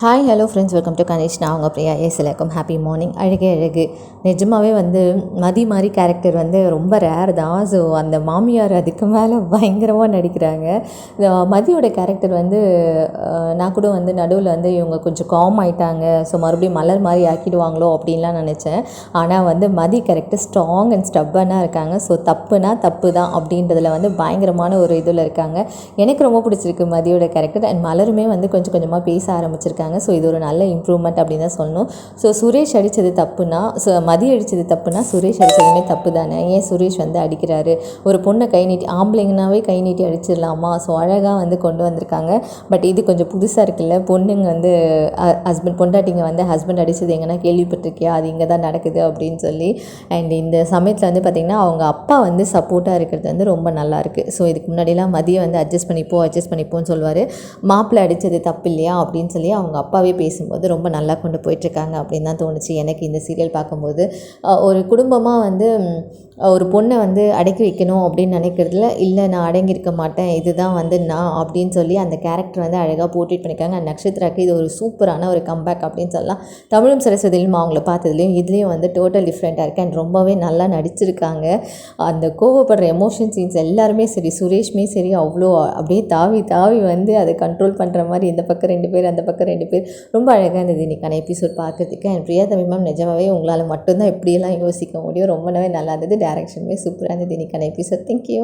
Hi hello friends, welcome to Ganesh. நான் அவங்க பிரியா. எல்லாருக்கும் ஹாப்பி மார்னிங். அழகே அழகு. நிஜமாகவே மதி மாதிரி கேரக்டர் ரொம்ப ரேர் தான். ஸோ அந்த மாமியார் அதுக்கு மேலே பயங்கரமாக நடிக்கிறாங்க. மதியோட கேரக்டர் நான் கூட நடுவில் இவங்க கொஞ்சம் காம் ஆகிட்டாங்க, ஸோ மறுபடியும் மலர் மாதிரி ஆக்கிடுவாங்களோ அப்படின்லாம் நினச்சேன். ஆனால் மதி கேரக்டர் ஸ்ட்ராங் அண்ட் ஸ்டப்பனாக இருக்காங்க. ஸோ தப்புனா தப்பு தான் அப்படின்றதுல பயங்கரமான ஒரு இதில் இருக்காங்க. எனக்கு ரொம்ப பிடிச்சிருக்கு மதியோட கேரக்டர். அண்ட் மலருமே கொஞ்சம் கொஞ்சமாக பேச ஆரம்பிச்சிருக்காங்க. ஸோ இது ஒரு நல்ல இம்ப்ரூவ்மெண்ட் அப்படின்னு தான் சொல்லணும். ஸோ சுரேஷ் அடித்தது தப்புனா, மதி அடித்தது தப்புனா சுரேஷ் அடித்ததுமே தப்பு தானே. ஏன் சுரேஷ் அடிக்கிறாரு? ஒரு பொண்ணை கை நீட்டி, ஆம்பளைங்கனாவே கை நீட்டி அடிச்சிடலாமா? ஸோ அழகாக கொண்டு வந்திருக்காங்க. பட் இது கொஞ்சம் புதுசாக இருக்குல்ல. பொண்ணுங்க பொண்டாட்டிங்க ஹஸ்பண்ட் அடித்தது எங்கன்னா கேள்விப்பட்டிருக்கியா? அது இங்கே தான் நடக்குது அப்படின்னு சொல்லி. அண்ட் இந்த சமயத்தில் பார்த்திங்கன்னா அவங்க அப்பா சப்போர்ட்டாக இருக்கிறது ரொம்ப நல்லாயிருக்கு. ஸோ இதுக்கு முன்னாடிலாம் மதியை அட்ஜஸ்ட் பண்ணிப்போன்னு சொல்லுவார். மாப்பிள்ளை அடித்தது தப்பு இல்லையா அப்படின்னு சொல்லி அவங்க அப்பாவே பேசும்போது ரொம்ப நல்லா கொண்டு போயிட்டுருக்காங்க அப்படின்னு தான் தோணுச்சு எனக்கு இந்த சீரியல் பார்க்கும்போது. ஒரு குடும்பமாக ஒரு பொண்ணை அடக்கி வைக்கணும் அப்படின்னு நினைக்கிறதுல, இல்லை நான் அடங்கியிருக்க மாட்டேன், இதுதான் நான் அப்படின்னு சொல்லி அந்த கேரக்டர் அழகாக போர்ட்ரேட் பண்ணியிருக்காங்க. நக்ஷத்ராக்கு இது ஒரு சூப்பரான ஒரு கம்பேக் அப்படின்னு சொல்லலாம். தமிழும் சரஸ்வதியிலும் அவங்கள பார்த்ததுலேயும் இதுலேயும் டோட்டல் டிஃப்ரெண்ட்டாக இருக்குது. அண்ட் ரொம்பவே நல்லா நடிச்சிருக்காங்க. அந்த கோவப்படுற எமோஷன் சீன்ஸ் எல்லாருமே சரி, சுரேஷ்மே சரி, அவ்வளோ அப்படியே தாவி தாவி அதை கண்ட்ரோல் பண்ணுற மாதிரி இந்த பக்கம் 2 பேர், அந்த பக்கம் 2 பேர். ரொம்ப அழகாக இருந்தது இன்றைக்கான எபிசோட் பார்க்கறதுக்கு. அண்ட் பிரியா தமிழ் மேம் நிஜமாகவே உங்களால் மட்டும்தான் இப்படியெல்லாம் யோசிக்க முடியும். ரொம்பவே நல்லா இருந்தது. டைரக்ஷனுமே சூப்பராக இருந்தது இன்றைக்கான எபிசோட். தேங்க்யூ.